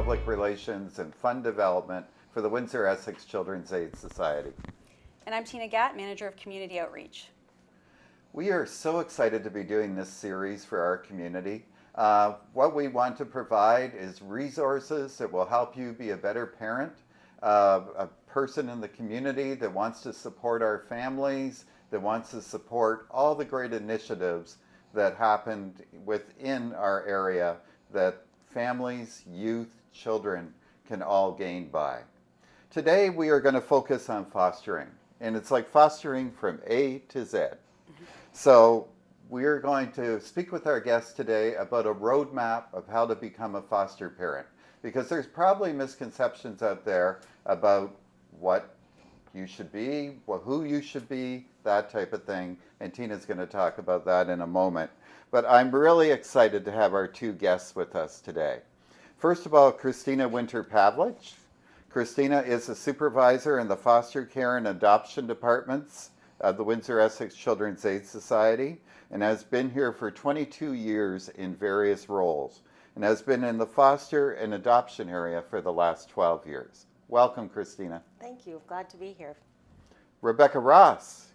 Public Relations and Fund Development for the Windsor-Essex Children's Aid Society. And I'm Tina Gatt, Manager of Community Outreach. We are so excited to be doing this series for our community. What we want to provide is resources that will help you be a better parent, a person in the community that wants to support our families, that wants to support all the great initiatives that happened within our area that families, youth, children can all gain by. Today we are going to focus on fostering, and it's like fostering from A to Z. So we're going to speak with our guests today about a roadmap of how to become a foster parent, because there's probably misconceptions out there about what you should be, who you should be, that type of thing, and Tina's going to talk about that in a moment. But I'm really excited to have our two guests with us today. First of all, Christina Winter-Pavlich. Christina is a supervisor in the foster care and adoption departments of the Windsor-Essex Children's Aid Society and has been here for 22 years in various roles and has been in the foster and adoption area for the last 12 years. Welcome, Christina. Thank you. Glad to be here. Rebecca Ross.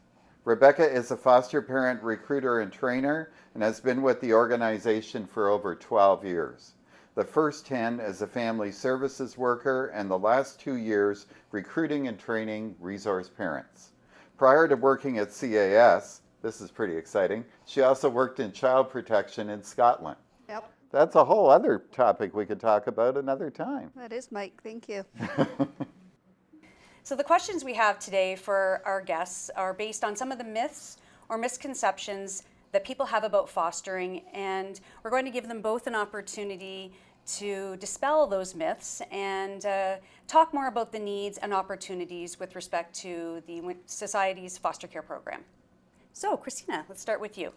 Rebecca is a foster parent recruiter and trainer and has been with the organization for over 12 years. The first 10 as a family services worker and the last 2 years recruiting and training resource parents. Prior to working at CAS, this is pretty exciting, she also worked in child protection in Scotland. Yep, That's a whole other topic we could talk about another time. that is Mike. Thank you. So the questions we have today for our guests are based on some of the myths or misconceptions that people have about fostering, and we're going to give them both an opportunity to dispel those myths and talk more about the needs and opportunities with respect to the Society's foster care program. So Christina, let's start with you.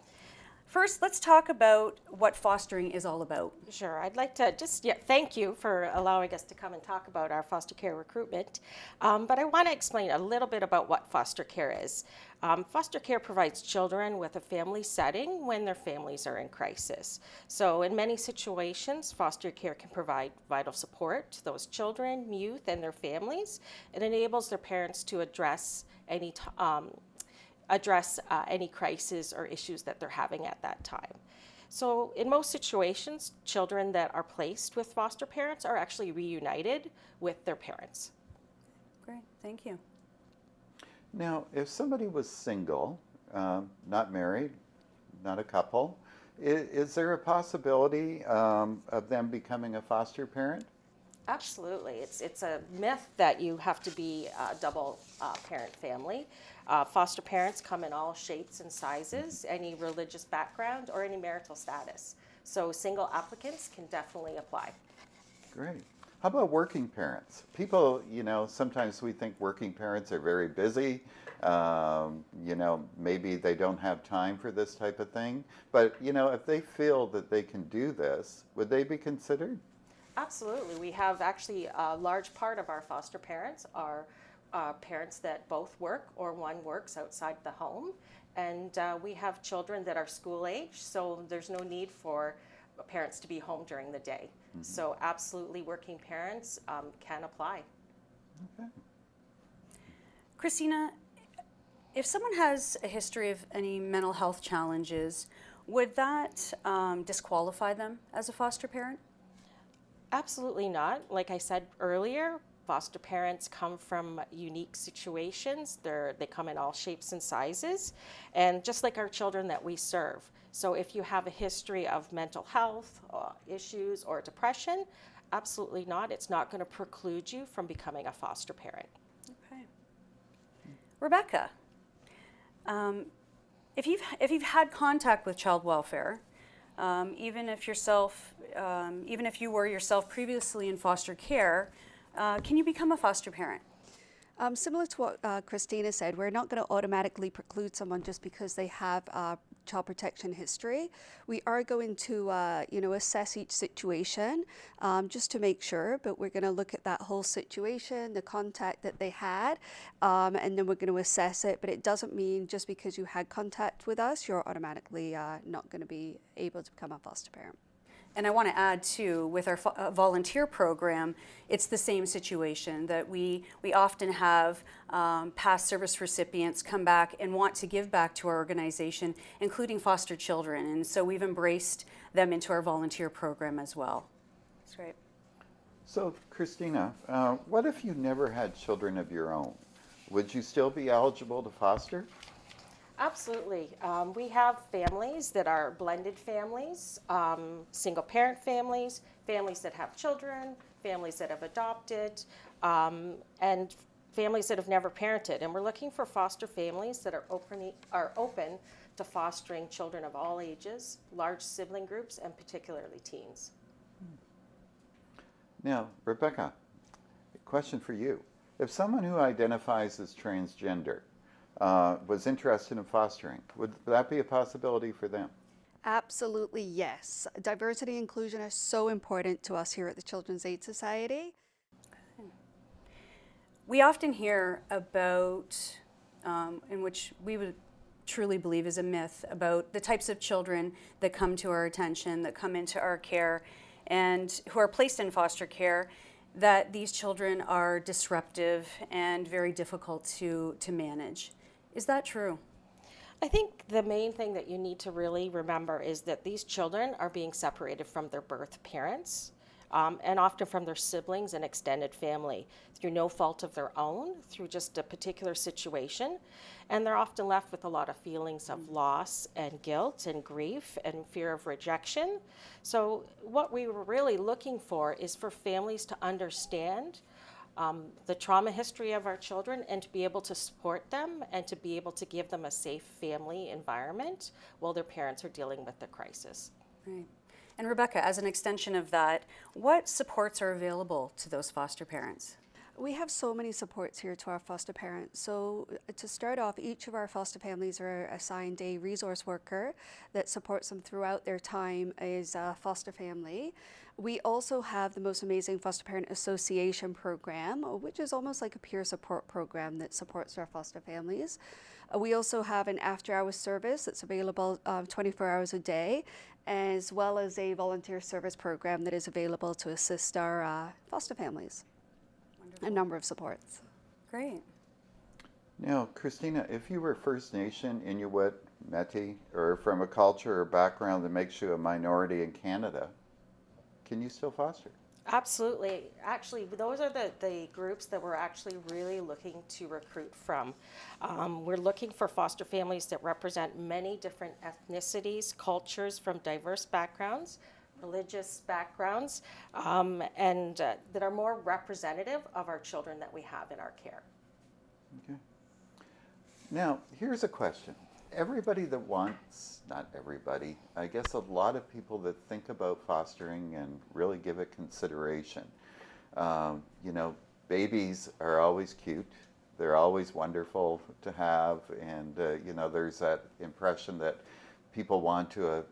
First, let's talk about what fostering is all about. Sure. I'd like to just thank you for allowing us to come and talk about our foster care recruitment. But I want to explain a little bit about what foster care is. Foster care provides children with a family setting when their families are in crisis. So in many situations, foster care can provide vital support to those children, youth, and their families. It enables their parents to address any crisis or issues that they're having at that time. So in most situations, children that are placed with foster parents are actually reunited with their parents. Great, thank you. Now, if somebody was single, not married, not a couple, is there a possibility of them becoming a foster parent? Absolutely. It's a myth that you have to be a double parent family. Foster parents come in all shapes and sizes, any religious background or any marital status. So single applicants can definitely apply. Great. How about working parents? People, sometimes we think working parents are very busy. Maybe they don't have time for this type of thing. But, if they feel that they can do this, would they be considered? Absolutely. We have actually a large part of our foster parents are parents that both work or one works outside the home. And we have children that are school age, so there's no need for parents to be home during the day. Mm-hmm. So absolutely working parents can apply. Okay. Christina, if someone has a history of any mental health challenges, would that disqualify them as a foster parent? Absolutely not. Like I said earlier, foster parents come from unique situations. They come in all shapes and sizes, and just like our children that we serve. So if you have a history of mental health issues or depression, absolutely not. It's not going to preclude you from becoming a foster parent. Okay. Rebecca, if you've had contact with child welfare, even if you were yourself previously in foster care, can you become a foster parent? Similar to what Christina said, we're not going to automatically preclude someone just because they have child protection history. We are going to, assess each situation just to make sure, but we're going to look at that whole situation, the contact that they had, and then we're going to assess it. But it doesn't mean just because you had contact with us, you're automatically not going to be able to become a foster parent. And I want to add too, with our volunteer program, it's the same situation that we often have past service recipients come back and want to give back to our organization, including foster children. And so we've embraced them into our volunteer program as well. That's great. So, Christina, what if you never had children of your own? Would you still be eligible to foster? Absolutely. We have families that are blended families, single parent families, families that have children, families that have adopted, and families that have never parented. And we're looking for foster families that are open to fostering children of all ages, large sibling groups, and particularly teens. Now, Rebecca, a question for you. If someone who identifies as transgender was interested in fostering, would that be a possibility for them? Absolutely, yes. Diversity and inclusion are so important to us here at the Children's Aid Society. We often hear about, in which we would truly believe is a myth, about the types of children that come to our attention, that come into our care, and who are placed in foster care, that these children are disruptive and very difficult to manage. Is that true? I think the main thing that you need to really remember is that these children are being separated from their birth parents, and often from their siblings and extended family through no fault of their own, through just a particular situation. And they're often left with a lot of feelings of loss and guilt and grief and fear of rejection. So what we were really looking for is for families to understand the trauma history of our children and to be able to support them and to be able to give them a safe family environment while their parents are dealing with the crisis. Right. And Rebecca, as an extension of that, what supports are available to those foster parents? We have so many supports here to our foster parents. So to start off, each of our foster families are assigned a resource worker that supports them throughout their time as a foster family. We also have the most amazing foster parent association program, which is almost like a peer support program that supports our foster families. We also have an after-hours service that's available 24 hours a day, as well as a volunteer service program that is available to assist our foster families. Wonderful. A number of supports. Great. Now, Christina, if you were First Nation, Inuit, Métis, or from a culture or background that makes you a minority in Canada, can you still foster? Absolutely. Actually, those are the groups that we're actually really looking to recruit from. We're looking for foster families that represent many different ethnicities, cultures from diverse backgrounds, religious backgrounds, and that are more representative of our children that we have in our care. Okay. Now, here's a question. Everybody that wants, not everybody, I guess a lot of people that think about fostering and really give it consideration. You know, babies are always cute. They're always wonderful to have. And, you know, there's that impression that people want to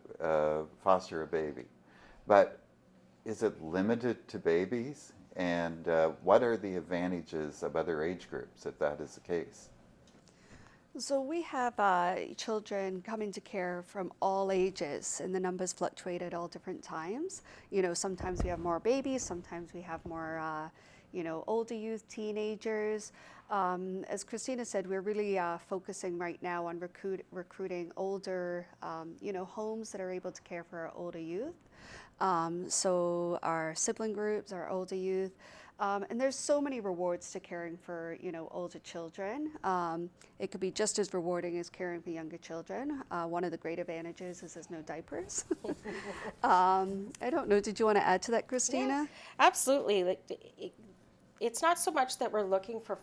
foster a baby. But is it limited to babies? And what are the advantages of other age groups if that is the case? So we have children come into care from all ages, and the numbers fluctuate at all different times. You know, sometimes we have more babies, sometimes we have more, you know, older youth, teenagers. As Christina said, we're really focusing right now on recruiting older, you know, homes that are able to care for our older youth. So our sibling groups, our older youth. And there's so many rewards to caring for, you know, older children. It could be just as rewarding as caring for younger children. One of the great advantages is there's no diapers. I don't know, did you want to add to that, Christina? Yeah, absolutely. It's not so much that we're looking for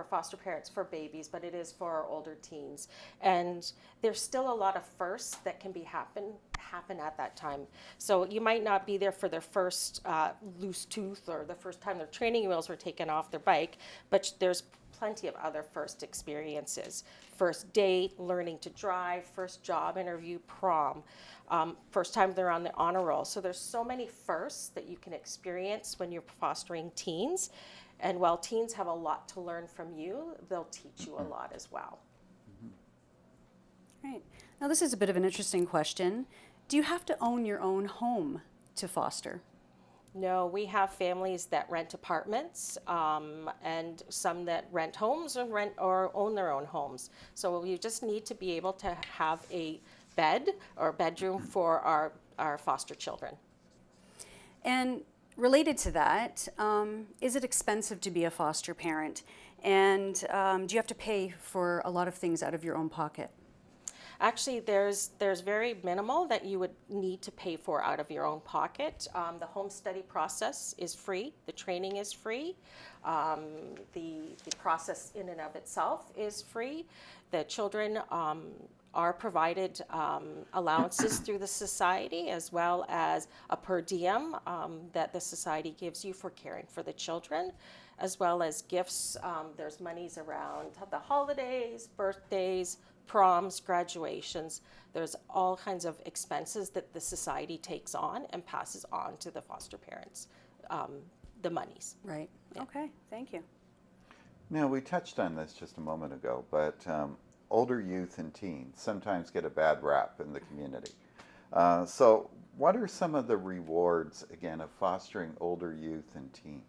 foster parents for babies, but it is for our older teens. And there's still a lot of firsts that can happen at that time. So you might not be there for their first loose tooth or the first time their training wheels were taken off their bike, but there's plenty of other first experiences. First date, learning to drive, first job interview, prom, first time they're on the honor roll. So there's so many firsts that you can experience when you're fostering teens. And while teens have a lot to learn from you, they'll teach you a lot as well. Right. Now this is a bit of an interesting question. Do you have to own your own home to foster? No, we have families that rent apartments, and some that rent homes or own their own homes. So you just need to be able to have a bed or bedroom for our foster children. And related to that, is it expensive to be a foster parent? And do you have to pay for a lot of things out of your own pocket? Actually, there's very minimal that you would need to pay for out of your own pocket. The home study process is free. The training is free. The process in and of itself is free. The children are provided allowances through the society, as well as a per diem that the society gives you for caring for the children, as well as gifts. There's monies around the holidays, birthdays, proms, graduations. There's all kinds of expenses that the society takes on and passes on to the foster parents, the monies. Right. Yeah. Okay, thank you. Now, we touched on this just a moment ago, but older youth and teens sometimes get a bad rap in the community. So what are some of the rewards, again, of fostering older youth and teens?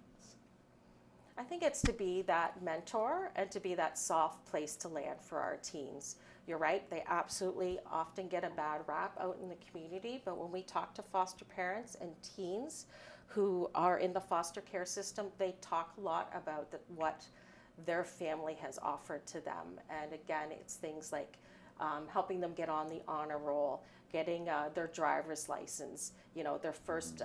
I think it's to be that mentor and to be that soft place to land for our teens. You're right, they absolutely often get a bad rap out in the community, but when we talk to foster parents and teens who are in the foster care system, they talk a lot about what their family has offered to them. And again, it's things like helping them get on the honor roll, getting their driver's license, their first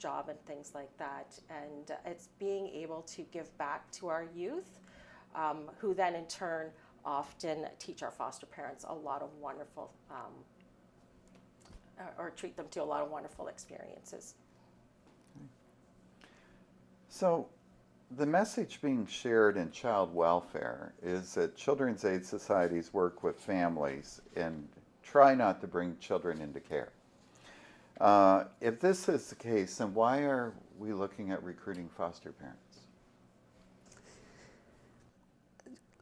job and things like that. And it's being able to give back to our youth, who then in turn often teach our foster parents a lot of wonderful, or treat them to a lot of wonderful experiences. So the message being shared in child welfare is that children's aid societies work with families and try not to bring children into care. If this is the case, then why are we looking at recruiting foster parents?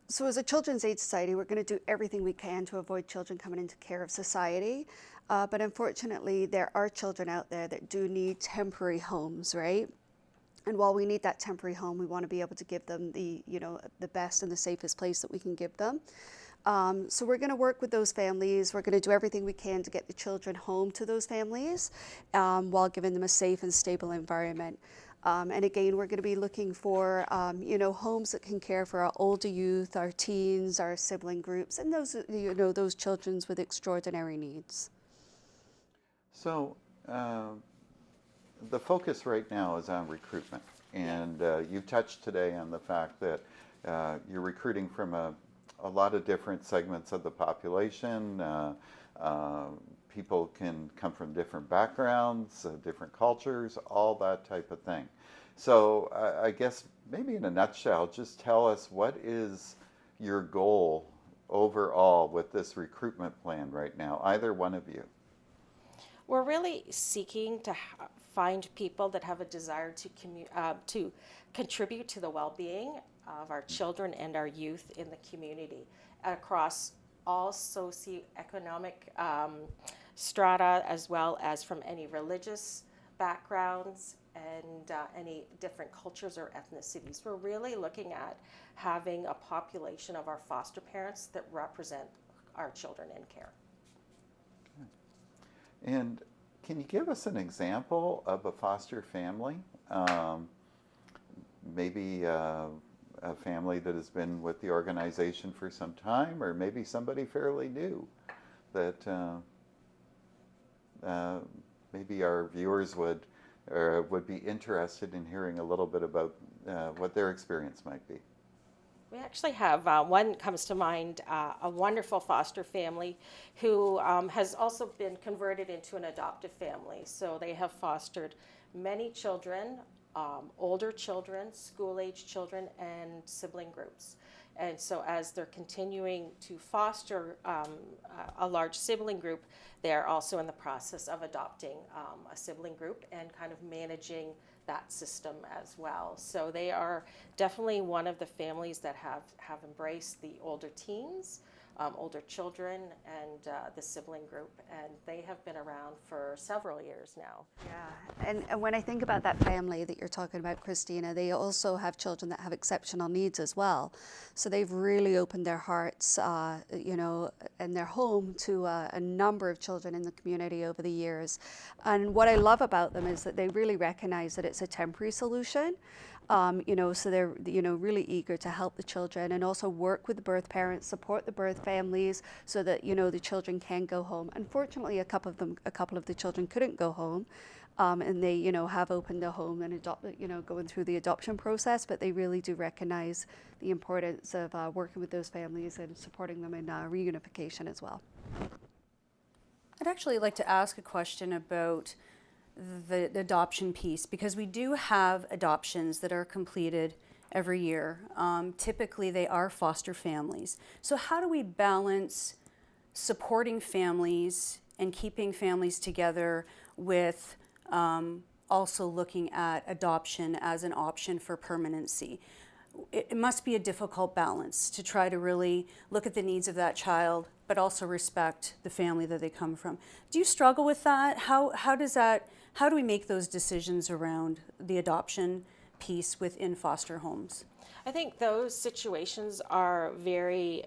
So as a Children's Aid Society, we're going to do everything we can to avoid children coming into care of society. But unfortunately, there are children out there that do need temporary homes, right? And while we need that temporary home, we want to be able to give them the best and the safest place that we can give them. So we're going to work with those families. We're going to do everything we can to get the children home to those families while giving them a safe and stable environment. And again, we're going to be looking for, homes that can care for our older youth, our teens, our sibling groups, and those children with extraordinary needs. So the focus right now is on recruitment. And you touched today on the fact that you're recruiting from a lot of different segments of the population. People can come from different backgrounds, different cultures, all that type of thing. So I guess maybe in a nutshell, just tell us, what is your goal overall with this recruitment plan right now, either one of you? We're really seeking to find people that have a desire to contribute to the well-being of our children and our youth in the community across all socioeconomic strata, as well as from any religious backgrounds and any different cultures or ethnicities. We're really looking at having a population of our foster parents that represent our children in care. And can you give us an example of a foster family? Maybe a family that has been with the organization for some time, or maybe somebody fairly new that maybe our viewers would be interested in hearing a little bit about what their experience might be. We actually have one comes to mind, a wonderful foster family who has also been converted into an adoptive family. So they have fostered many children, older children, school-age children, and sibling groups. And so as they're continuing to foster a large sibling group, they're also in the process of adopting a sibling group and kind of managing that system as well. So they are definitely one of the families that have embraced the older teens older children and the sibling group, and they have been around for several years now. Yeah, and when I think about that family that you're talking about, Christina, they also have children that have exceptional needs as well. So they've really opened their hearts, and their home to a number of children in the community over the years. And what I love about them is that they really recognize that it's a temporary solution. So they're, really eager to help the children and also work with the birth parents, support the birth families so that, the children can go home. Unfortunately, a couple of the children couldn't go home. And they, have opened a home and going through the adoption process, but they really do recognize the importance of working with those families and supporting them in reunification as well. I'd actually like to ask a question about the adoption piece, because we do have adoptions that are completed every year. Typically, they are foster families. So how do we balance supporting families and keeping families together with also looking at adoption as an option for permanency? It must be a difficult balance to try to really look at the needs of that child, but also respect the family that they come from. Do you struggle with that? How do we make those decisions around the adoption piece within foster homes? I think those situations are very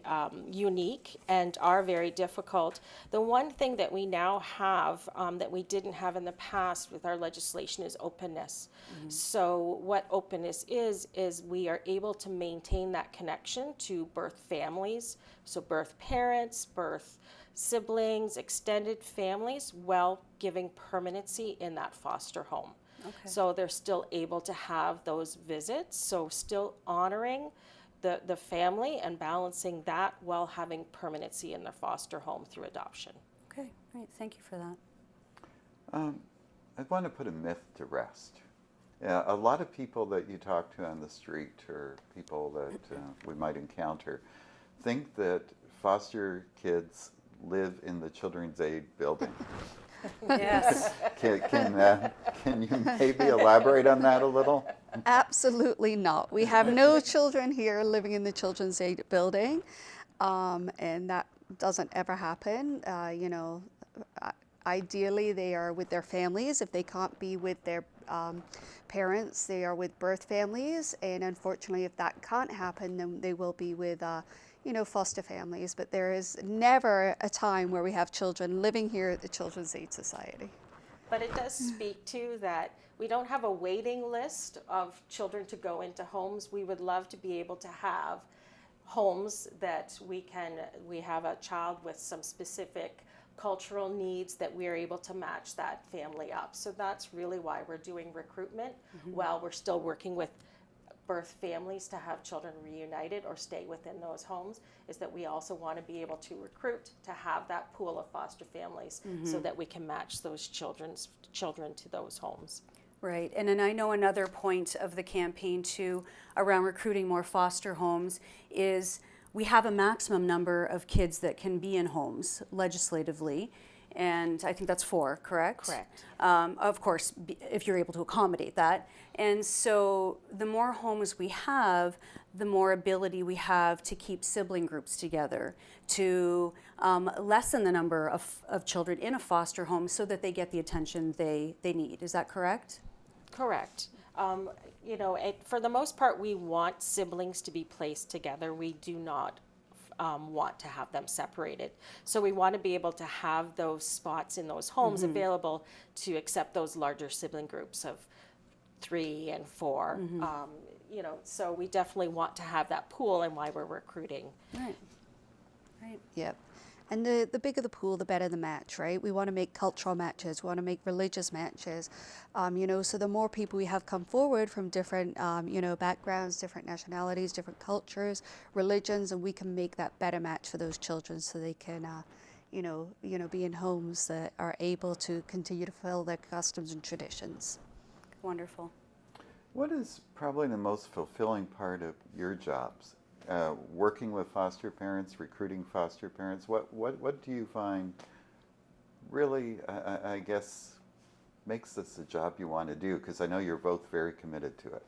unique and are very difficult. The one thing that we now have that we didn't have in the past with our legislation is openness. Mm-hmm. So what openness is we are able to maintain that connection to birth families, so birth parents, birth siblings, extended families, while giving permanency in that foster home. Okay. So they're still able to have those visits, so still honoring the family and balancing that while having permanency in their foster home through adoption. Okay, great. Thank you for that. I want to put a myth to rest. Yeah, a lot of people that you talk to on the street or people that we might encounter think that foster kids live in the Children's Aid building. Yes. Can you maybe elaborate on that a little? Absolutely not. We have no children here living in the Children's Aid building, and that doesn't ever happen. Ideally, they are with their families. If they can't be with their parents, they are with birth families, and unfortunately, if that can't happen, then they will be with foster families, but there is never a time where we have children living here at the Children's Aid Society. But it does speak to that we don't have a waiting list of children to go into homes. We would love to be able to have homes that we have a child with some specific cultural needs that we are able to match that family up. So that's really why we're doing recruitment while we're still working with birth families to have children reunited or stay within those homes, is that we also want to be able to recruit to have that pool of foster families so that we can match those children to those homes. Right, and then I know another point of the campaign too around recruiting more foster homes is we have a maximum number of kids that can be in homes legislatively, and I think that's 4, correct? Correct. Of course, if you're able to accommodate that. And so the more homes we have, the more ability we have to keep sibling groups together, to lessen the number of children in a foster home so that they get the attention they need. Is that correct? Correct. For the most part, we want siblings to be placed together. We do not want to have them separated. So we want to be able to have those spots in those homes available to accept those larger sibling groups of 3 and 4. So we definitely want to have that pool, and why we're recruiting. Right. Yep. And the bigger the pool, the better the match, right? We want to make cultural matches. We want to make religious matches. So the more people we have come forward from different, backgrounds, different nationalities, different cultures, religions, and we can make that better match for those children so they can, be in homes that are able to continue to fulfill their customs and traditions. Wonderful. What is probably the most fulfilling part of your jobs? Working with foster parents, recruiting foster parents, what do you find really, I guess, makes this a job you want to do? Because I know you're both very committed to it.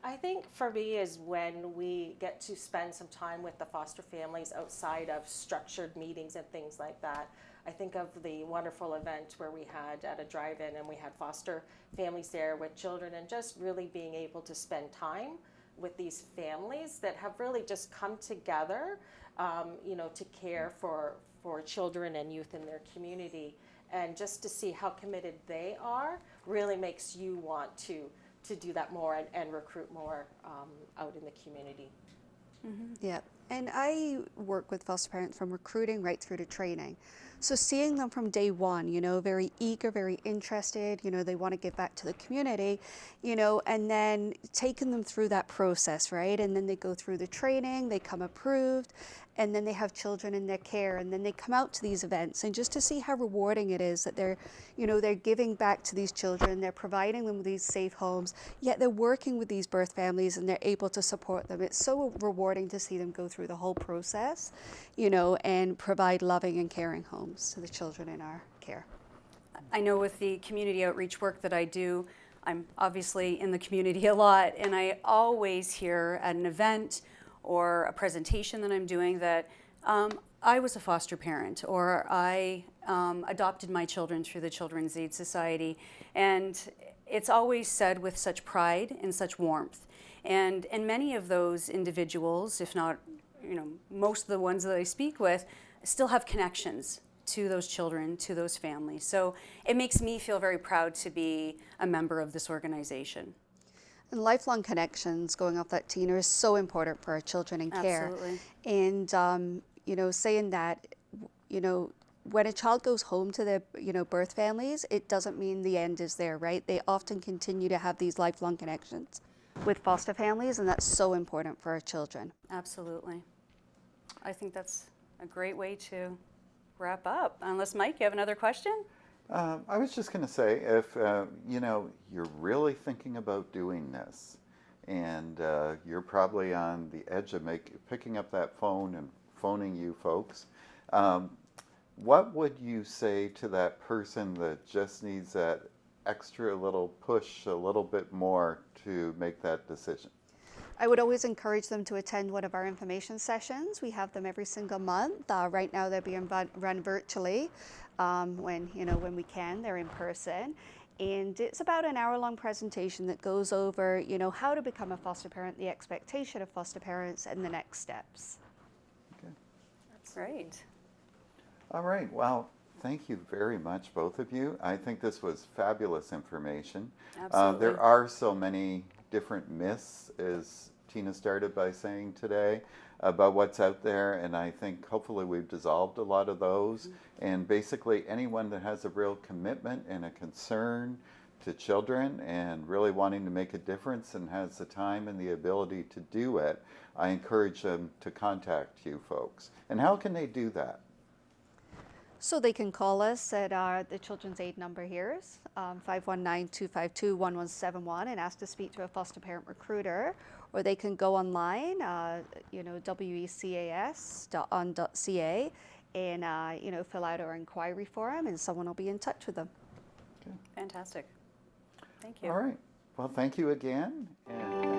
I think for me is when we get to spend some time with the foster families outside of structured meetings and things like that. I think of the wonderful event where we had at a drive-in and we had foster families there with children, and just really being able to spend time with these families that have really just come together, to care for children and youth in their community. And just to see how committed they are really makes you want to do that more and recruit more out in the community. Yeah, and I work with foster parents from recruiting right through to training. So seeing them from day one, very eager, very interested, they want to give back to the community, and then taking them through that process, right? And then they go through the training, they come approved, and then they have children in their care, and then they come out to these events, and just to see how rewarding it is that they're giving back to these children, they're providing them with these safe homes, yet they're working with these birth families and they're able to support them. It's so rewarding to see them go through the whole process, and provide loving and caring homes to the children in our care. I know with the community outreach work that I do, I'm obviously in the community a lot, and I always hear at an event or a presentation that I'm doing that I was a foster parent, or I adopted my children through the Children's Aid Society. And it's always said with such pride and such warmth. And many of those individuals, if not most of the ones that I speak with, still have connections to those children, to those families. So it makes me feel very proud to be a member of this organization. And lifelong connections, going off that, Tina, is so important for our children in care. Absolutely. And, saying that, when a child goes home to their, birth families, it doesn't mean the end is there, right? They often continue to have these lifelong connections with foster families, and that's so important for our children. Absolutely. I think that's a great way to wrap up. Unless, Mike, you have another question? I was just going to say, if you're really thinking about doing this, and you're probably on the edge of picking up that phone and phoning you folks, what would you say to that person that just needs that extra little push, a little bit more to make that decision? I would always encourage them to attend one of our information sessions. We have them every single month. Right now they're being run virtually. When we can, they're in person. And it's about an hour-long presentation that goes over, how to become a foster parent, the expectation of foster parents, and the next steps. Okay. That's great. All right. Well, thank you very much, both of you. I think this was fabulous information. Absolutely. There are so many different myths, as Tina started by saying today, about what's out there, and I think hopefully we've dissolved a lot of those. And basically anyone that has a real commitment and a concern to children and really wanting to make a difference and has the time and the ability to do it, I encourage them to contact you folks. And how can they do that? So they can call us at the Children's Aid number here is 519-252-1171 and ask to speak to a foster parent recruiter, or they can go online, wecas.on.ca, and fill out our inquiry form, and someone will be in touch with them. Okay. Fantastic. Thank you. All right. Well, thank you again. And